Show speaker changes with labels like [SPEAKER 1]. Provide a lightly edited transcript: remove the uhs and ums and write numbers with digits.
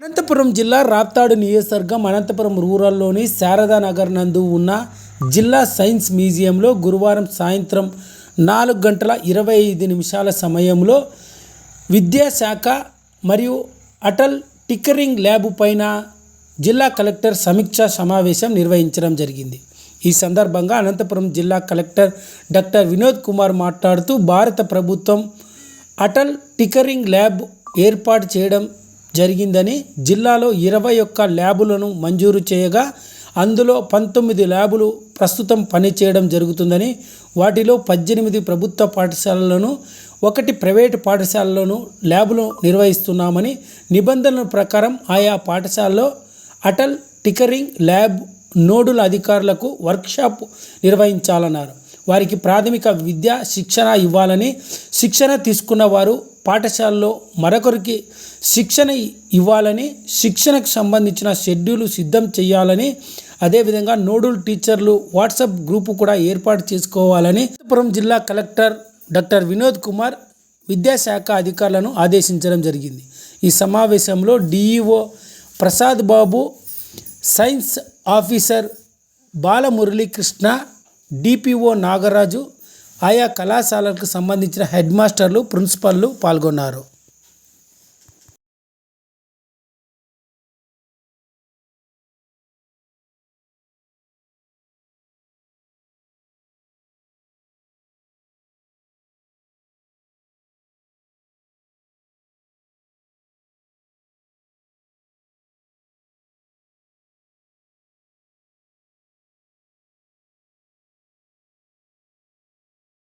[SPEAKER 1] అనంతపురం జిల్లా రాప్తాడు నియోజకవర్గం అనంతపురం రూరల్లోని శారదానగర్ నందు ఉన్న జిల్లా సైన్స్ మ్యూజియంలో గురువారం సాయంత్రం 4:25 సమయంలో విద్యాశాఖ మరియు అటల్ టింకరింగ్ ల్యాబ్ పైన జిల్లా కలెక్టర్ సమీక్షా సమావేశం నిర్వహించడం జరిగింది. ఈ సందర్భంగా అనంతపురం జిల్లా కలెక్టర్ డాక్టర్ వినోద్ కుమార్ మాట్లాడుతూ భారత ప్రభుత్వం అటల్ టింకరింగ్ ల్యాబ్ ఏర్పాటు చేయడం జరిగిందని, జిల్లాలో 21 ల్యాబులను మంజూరు చేయగా అందులో 19 ల్యాబులు ప్రస్తుతం పనిచేయడం జరుగుతుందని, వాటిలో 18 ప్రభుత్వ పాఠశాలలను 1 ప్రైవేటు పాఠశాలలను ల్యాబులు నిర్వహిస్తున్నామని, నిబంధనల ప్రకారం ఆయా పాఠశాలలో అటల్ టింకరింగ్ ల్యాబ్ నోడుల అధికారులకు వర్క్షాప్ నిర్వహించాలన్నారు. వారికి ప్రాథమిక విద్యా శిక్షణ ఇవ్వాలని, శిక్షణ తీసుకున్న వారు పాఠశాలలో మరొకరికి శిక్షణ ఇవ్వాలని, శిక్షణకు సంబంధించిన షెడ్యూల్ సిద్ధం చేయాలని, అదేవిధంగా నోడల్ టీచర్లు వాట్సాప్ గ్రూపు కూడా ఏర్పాటు చేసుకోవాలని అనంతపురం జిల్లా కలెక్టర్ డాక్టర్ వినోద్ కుమార్ విద్యాశాఖ అధికారులను ఆదేశించడం జరిగింది. ఈ సమావేశంలో DEO Prasad Babu, science officer Balamuralikrishna, DPO Nagaraju, ఆయా కళాశాలలకు సంబంధించిన హెడ్ మాస్టర్లు, ప్రిన్సిపల్లు పాల్గొన్నారు.